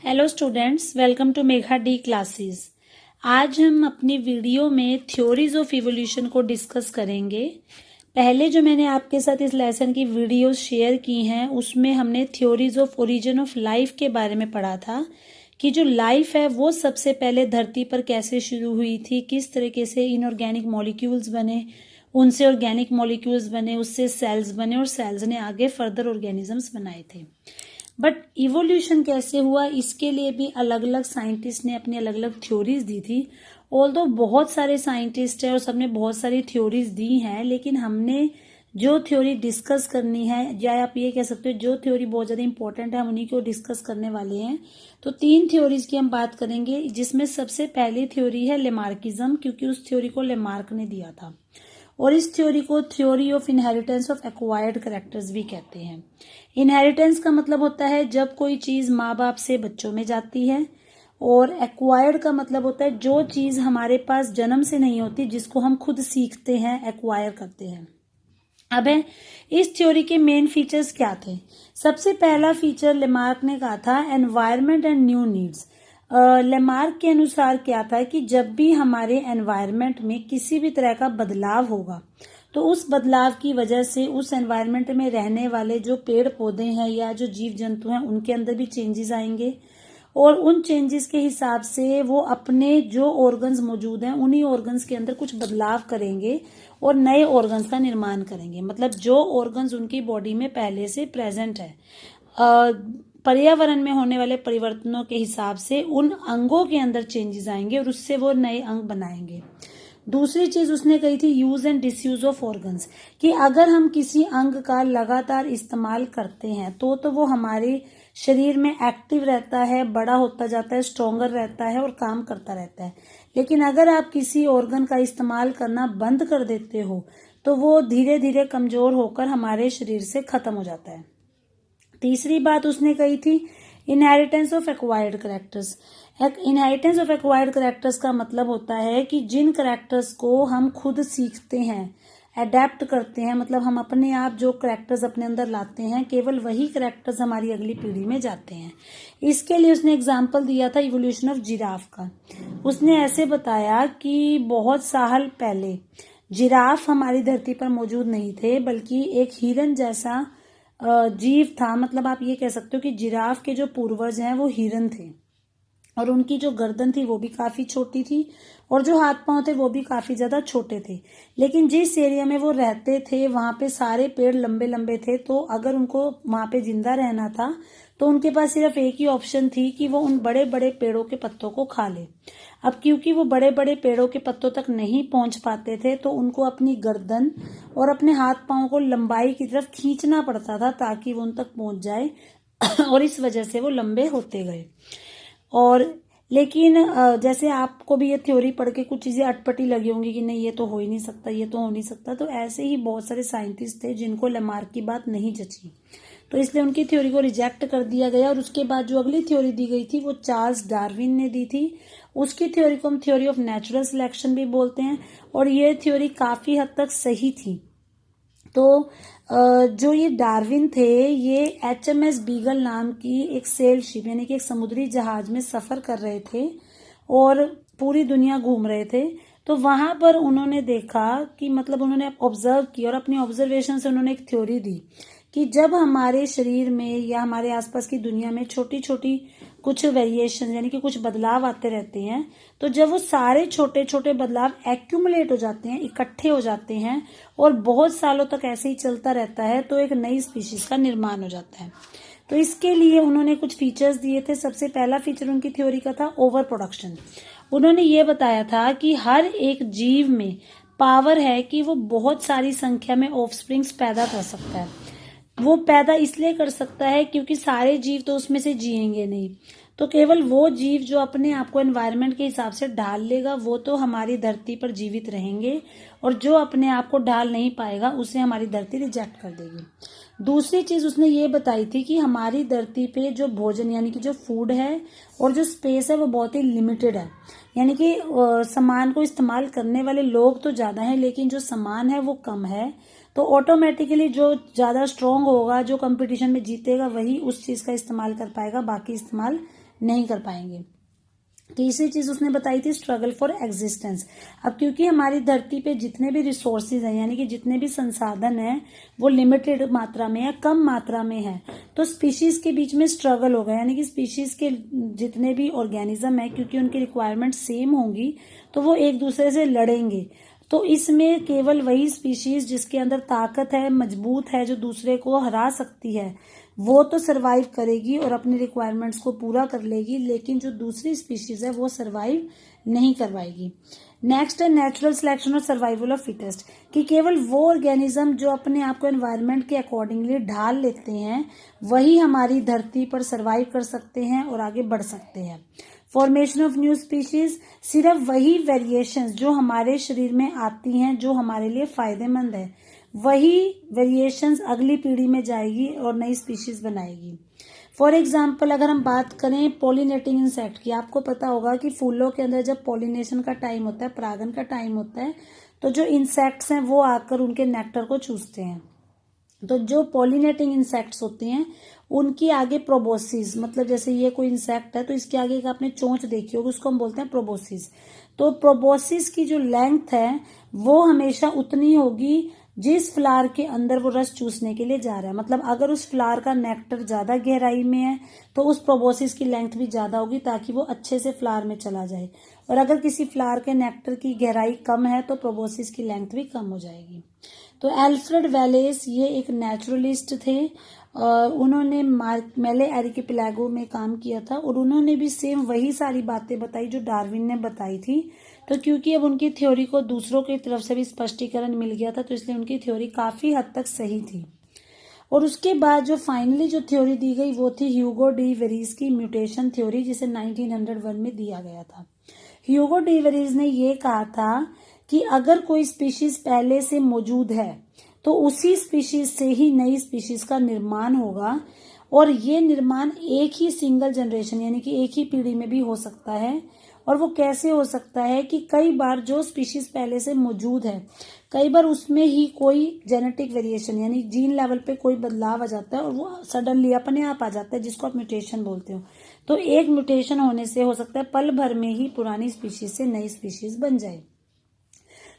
Hello students, welcome to Megha D classes. आज हम अपनी वीडियो में थ्योरीज ऑफ इवोल्यूशन को डिस्कस करेंगे। पहले जो मैंने आपके साथ इस लेसन की वीडियोस शेयर की हैं उसमें हमने theories of origin of life के बारे में पढ़ा था कि जो लाइफ है वो सबसे पहले धरती पर कैसे शुरू हुई थी, किस तरीके से इनऑर्गेनिक मॉलिक्यूल्स बने, उनसे ऑर्गेनिक मॉलिक्यूल्स बने, उससे सेल्स बने और सेल्स ने आगे फर्दर ऑर्गेनिजम्स बनाए थे। बट इवोल्यूशन कैसे हुआ इसके लिए भी अलग अलग साइंटिस्ट ने अपनी अलग अलग थ्योरीज दी थी। ऑल्दो बहुत सारे साइंटिस्ट हैं और सबने बहुत सारी थ्योरीज दी हैं, लेकिन हमने जो थ्योरी डिस्कस करनी है, या आप ये कह सकते हो जो थ्योरी बहुत ज्यादा इंपॉर्टेंट है, हम उन्हीं को डिस्कस करने वाले हैं। तो 3 थ्योरीज की हम बात करेंगे, जिसमें सबसे पहली थ्योरी है लेमार्किज्म, क्योंकि उस थ्योरी को लेमार्क ने दिया था। और इस थ्योरी को theory of inheritance of acquired characters भी कहते हैं। इनहेरिटेंस का मतलब होता है जब कोई चीज माँ बाप से बच्चों में जाती है, और एक्वायर्ड का मतलब होता है जो चीज हमारे पास जन्म से नहीं होती, जिसको हम खुद सीखते हैं, एक्वायर करते हैं। अब है इस थ्योरी के मेन फीचर्स क्या थे। सबसे पहला फीचर लेमार्क ने कहा था environment and new needs. Lamarck के अनुसार क्या था कि जब भी हमारे एनवायरमेंट में किसी भी तरह का बदलाव होगा तो उस बदलाव की वजह से उस एनवायरमेंट में रहने वाले जो पेड़ पौधे हैं या जो जीव जंतु हैं उनके अंदर भी चेंजेस आएंगे, और उन चेंजेस के हिसाब से वो अपने जो ऑर्गन्स मौजूद हैं उन्हीं ऑर्गन्स के अंदर कुछ बदलाव करेंगे और नए ऑर्गन्स का निर्माण करेंगे। मतलब जो ऑर्गन्स उनकी बॉडी में पहले से प्रेजेंट है, पर्यावरण में होने वाले परिवर्तनों के हिसाब से उन अंगों के अंदर चेंजेस आएंगे और उससे वो नए अंग बनाएंगे। दूसरी चीज उसने कही थी use and disuse of organs, कि अगर हम किसी अंग का लगातार इस्तेमाल करते हैं तो वो हमारे शरीर में एक्टिव रहता है, बड़ा होता जाता है, स्ट्रोंगर रहता है और काम करता रहता है। लेकिन अगर आप किसी ऑर्गन का इस्तेमाल करना बंद कर देते हो तो वो धीरे धीरे कमजोर होकर हमारे शरीर से खत्म हो जाता है। तीसरी बात उसने कही थी inheritance of acquired characters. Inheritance of acquired characters का मतलब होता है कि जिन कैरेक्टर्स को हम खुद सीखते हैं, अडेप्ट करते हैं, मतलब हम अपने आप जो कैरेक्टर्स अपने अंदर लाते हैं, केवल वही कैरेक्टर्स हमारी अगली पीढ़ी में जाते हैं। इसके लिए उसने एग्जाम्पल दिया था इवोल्यूशन ऑफ जिराफ का। उसने ऐसे बताया कि बहुत साल पहले जिराफ हमारी धरती पर मौजूद नहीं थे, बल्कि एक हिरन जैसा जीव था। मतलब आप ये कह सकते हो कि जिराफ के जो पूर्वज हैं वो हिरन थे, और उनकी जो गर्दन थी वो भी काफी छोटी थी और जो हाथ पांव थे वो भी काफी ज्यादा छोटे थे। लेकिन जिस एरिया में वो रहते थे वहां पे सारे पेड़ लंबे लंबे थे, तो अगर उनको वहां पे जिंदा रहना था तो उनके पास सिर्फ एक ही ऑप्शन थी कि वो उन बड़े बड़े पेड़ों के पत्तों को खा ले। अब क्योंकि वो बड़े बड़े पेड़ों के पत्तों तक नहीं पहुंच पाते थे तो उनको अपनी गर्दन और अपने हाथ पांव को लंबाई की तरफ खींचना पड़ता था ताकि वो उन तक पहुंच जाए और इस वजह से वो लंबे होते गए। और लेकिन जैसे आपको भी ये थ्योरी पढ़ के कुछ चीजें अटपटी लगी होंगी कि नहीं ये तो हो ही नहीं सकता, ये तो हो नहीं सकता, तो ऐसे ही बहुत सारे साइंटिस्ट थे जिनको लेमार्क की बात नहीं जची, तो इसलिए उनकी थ्योरी को रिजेक्ट कर दिया गया। और उसके बाद जो अगली थ्योरी दी गई थी वो चार्ल्स डार्विन ने दी थी। उसकी थ्योरी को हम थ्योरी ऑफ नेचुरल सिलेक्शन भी बोलते हैं, और ये थ्योरी काफी हद तक सही थी। तो जो ये डार्विन थे ये HMS बीगल नाम की एक सेल शिप यानी कि एक समुद्री जहाज में सफर कर रहे थे और पूरी दुनिया घूम रहे थे। तो वहां पर उन्होंने देखा कि मतलब उन्होंने ऑब्जर्व किया और अपनी ऑब्जर्वेशन से उन्होंने एक थ्योरी दी कि जब हमारे शरीर में या हमारे आसपास की दुनिया में छोटी छोटी कुछ वेरिएशन यानी कि कुछ बदलाव आते रहते हैं, तो जब वो सारे छोटे छोटे बदलाव एक्यूमुलेट हो जाते हैं, इकट्ठे हो जाते हैं और बहुत सालों तक ऐसे ही चलता रहता है, तो एक नई स्पीशीज का निर्माण हो जाता है। तो इसके लिए उन्होंने कुछ फीचर्स दिए थे। सबसे पहला फीचर उनकी थ्योरी का था ओवर प्रोडक्शन। उन्होंने ये बताया था कि हर एक जीव में पावर है कि वो बहुत सारी संख्या में ऑफस्प्रिंग्स पैदा कर सकता है। वो पैदा इसलिए कर सकता है क्योंकि सारे जीव तो उसमें से जिएंगे नहीं, तो केवल वो जीव जो अपने आप को एनवायरनमेंट के हिसाब से ढाल लेगा वो तो हमारी धरती पर जीवित रहेंगे, और जो अपने आप को ढाल नहीं पाएगा उसे हमारी धरती रिजेक्ट कर देगी। दूसरी चीज उसने ये बताई थी कि हमारी धरती पे जो भोजन यानी कि जो फूड है और जो स्पेस है वो बहुत ही लिमिटेड है, यानी कि सामान को इस्तेमाल करने वाले लोग तो ज्यादा हैं लेकिन जो सामान है वो कम है। तो ऑटोमेटिकली जो ज्यादा स्ट्रांग होगा, जो कंपटीशन में जीतेगा, वही उस चीज का इस्तेमाल कर पाएगा, बाकी इस्तेमाल नहीं कर पाएंगे। तीसरी चीज उसने बताई थी स्ट्रगल फॉर एग्जिस्टेंस। अब क्योंकि हमारी धरती पे जितने भी रिसोर्सेज हैं, यानी कि जितने भी संसाधन हैं, वो लिमिटेड मात्रा में या कम मात्रा में है, तो स्पीशीज के बीच में स्ट्रगल होगा, यानी कि स्पीशीज के जितने भी ऑर्गेनिज्म है, क्योंकि उनकी रिक्वायरमेंट सेम होंगी तो वो एक दूसरे से लड़ेंगे। तो इसमें केवल वही स्पीशीज जिसके अंदर ताकत है, मजबूत है, जो दूसरे को हरा सकती है, वो तो सरवाइव करेगी और अपनी रिक्वायरमेंट्स को पूरा कर लेगी, लेकिन जो दूसरी स्पीशीज है वो सरवाइव नहीं करवाएगी। नेक्स्ट है नेचुरल सिलेक्शन और सर्वाइवल ऑफ फिटेस्ट, कि केवल वो ऑर्गेनिज्म जो अपने आप को एनवायरनमेंट के अकॉर्डिंगली ढाल लेते हैं वही हमारी धरती पर सरवाइव कर सकते हैं और आगे बढ़ सकते हैं। फॉर्मेशन ऑफ न्यू स्पीशीज, सिर्फ वही वेरिएशंस जो हमारे शरीर में आती हैं जो हमारे लिए फायदेमंद है, वही वेरिएशंस अगली पीढ़ी में जाएगी और नई स्पीशीज बनाएगी। फॉर एग्जाम्पल अगर हम बात करें पॉलिनेटिंग इंसेक्ट की, आपको पता होगा कि फूलों के अंदर जब पॉलिनेशन का टाइम होता है, परागन का टाइम होता है, तो जो इंसेक्ट्स हैं वो आकर उनके नेक्टर को चूसते हैं। तो जो पॉलिनेटिंग इंसेक्ट्स होते हैं उनकी आगे प्रोबोसिस, मतलब जैसे ये कोई इंसेक्ट है तो इसके आगे एक आपने चोंच देखी होगी, उसको हम बोलते हैं प्रोबोसिस। तो प्रोबोसिस की जो लेंथ है वो हमेशा उतनी होगी जिस फ्लावर के अंदर वो रस चूसने के लिए जा रहा है। मतलब अगर उस फ्लावर का नेक्टर ज्यादा गहराई में है तो उस प्रोबोसिस की लेंथ भी ज्यादा होगी ताकि वो अच्छे से फ्लावर में चला जाए, और अगर किसी फ्लावर के नेक्टर की गहराई कम है तो प्रोबोसिस की लेंथ भी कम हो जाएगी। तो एल्फ्रेड वेलेस ये एक नेचुरलिस्ट थे, उन्होंने मेले एरिकिपेलागो में काम किया था और उन्होंने भी सेम वही सारी बातें बताई जो डार्विन ने बताई थी। तो क्योंकि अब उनकी थ्योरी को दूसरों की तरफ से भी स्पष्टीकरण मिल गया था तो इसलिए उनकी थ्योरी काफी हद तक सही थी। और उसके बाद जो फाइनली जो थ्योरी दी गई वो थी ह्यूगो डी वेरीज की म्यूटेशन थ्योरी, जिसे 1901 में दिया गया था। ह्यूगो डी वेरीज ने ये कहा था कि अगर कोई स्पीशीज पहले से मौजूद है तो उसी स्पीशीज से ही नई स्पीशीज का निर्माण होगा, और ये निर्माण एक ही सिंगल जनरेशन यानी कि एक ही पीढ़ी में भी हो सकता है। और वो कैसे हो सकता है कि कई बार जो स्पीशीज पहले से मौजूद है, कई बार उसमें ही कोई जेनेटिक वेरिएशन यानी जीन लेवल पे कोई बदलाव आ जाता है और वो सडनली अपने आप आ जाता है, जिसको आप म्यूटेशन बोलते हो। तो एक म्यूटेशन होने से हो सकता है पल भर में ही पुरानी स्पीशीज से नई स्पीशीज बन जाए।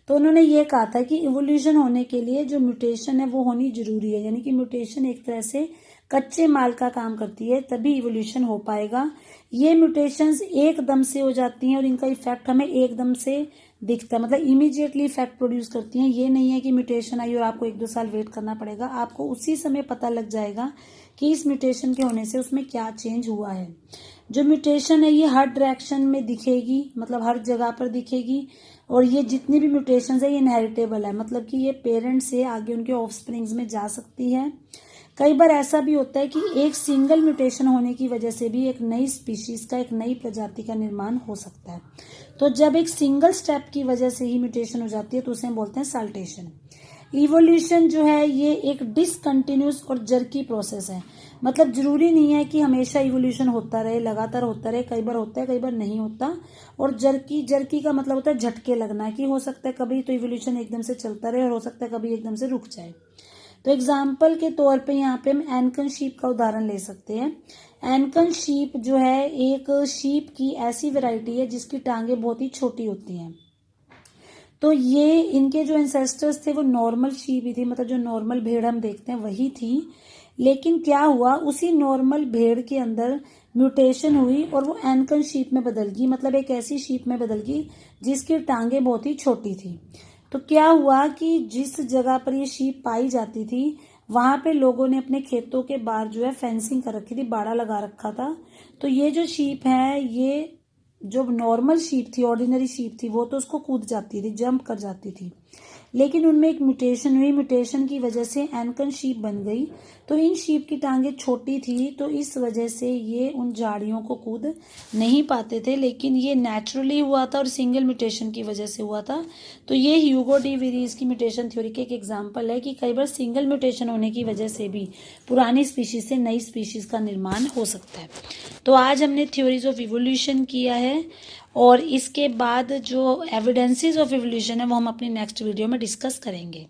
तो उन्होंने ये कहा था कि इवोल्यूशन होने के लिए जो म्यूटेशन है वो होनी जरूरी है, यानी कि म्यूटेशन एक तरह से कच्चे माल का काम करती है, तभी इवोल्यूशन हो पाएगा। ये म्यूटेशंस एकदम से हो जाती हैं और इनका इफेक्ट हमें एकदम से दिखता है, मतलब इमीडिएटली इफेक्ट प्रोड्यूस करती हैं। ये नहीं है कि म्यूटेशन आई और आपको 1-2 साल वेट करना पड़ेगा, आपको उसी समय पता लग जाएगा कि इस म्यूटेशन के होने से उसमें क्या चेंज हुआ है। जो म्यूटेशन है ये हर डायरेक्शन में दिखेगी, मतलब हर जगह पर दिखेगी, और ये जितनी भी म्यूटेशंस है ये इनहेरिटेबल है, मतलब कि ये पेरेंट्स से आगे उनके ऑफस्प्रिंग्स में जा सकती है। कई बार ऐसा भी होता है कि एक सिंगल म्यूटेशन होने की वजह से भी एक नई स्पीशीज का, एक नई प्रजाति का निर्माण हो सकता है। तो जब एक सिंगल स्टेप की वजह से ही म्यूटेशन हो जाती है तो उसे हम बोलते हैं साल्टेशन। इवोल्यूशन जो है ये एक डिसकंटिन्यूस और जर्की प्रोसेस है, मतलब जरूरी नहीं है कि हमेशा इवोल्यूशन होता रहे, लगातार होता रहे, कई बार होता है कई बार नहीं होता। और जर्की का मतलब होता है झटके लगना, कि हो सकता है कभी तो इवोल्यूशन एकदम से चलता रहे और हो सकता है कभी एकदम से रुक जाए। तो एग्जाम्पल के तौर पे यहाँ पे हम एनकन शीप का उदाहरण ले सकते हैं। एनकन शीप जो है एक शीप की ऐसी वैरायटी है जिसकी टांगे बहुत ही छोटी होती हैं। तो ये इनके जो एंसेस्टर्स थे वो नॉर्मल शीप ही थी, मतलब जो नॉर्मल भेड़ हम देखते हैं वही थी। लेकिन क्या हुआ, उसी नॉर्मल भेड़ के अंदर म्यूटेशन हुई और वो एनकन शीप में बदल गई, मतलब एक ऐसी शीप में बदल गई जिसकी टांगे बहुत ही छोटी थी। तो क्या हुआ कि जिस जगह पर ये शीप पाई जाती थी वहां पे लोगों ने अपने खेतों के बाहर जो है फेंसिंग कर रखी थी, बाड़ा लगा रखा था। तो ये जो शीप है, ये जो नॉर्मल शीप थी, ऑर्डिनरी शीप थी, वो तो उसको कूद जाती थी, जंप कर जाती थी। लेकिन उनमें एक म्यूटेशन हुई, म्यूटेशन की वजह से एनकन शीप बन गई। तो इन शीप की टांगे छोटी थी तो इस वजह से ये उन झाड़ियों को कूद नहीं पाते थे, लेकिन ये नेचुरली हुआ था और सिंगल म्यूटेशन की वजह से हुआ था। तो ये ह्यूगो डी वेरीज की म्यूटेशन थ्योरी के एक एग्जाम्पल है कि कई बार सिंगल म्यूटेशन होने की वजह से भी पुरानी स्पीशीज से नई स्पीशीज का निर्माण हो सकता है। तो आज हमने थ्योरीज ऑफ इवोल्यूशन किया है और इसके बाद जो एविडेंसेस ऑफ इवोल्यूशन है वो हम अपनी नेक्स्ट वीडियो में डिस्कस करेंगे।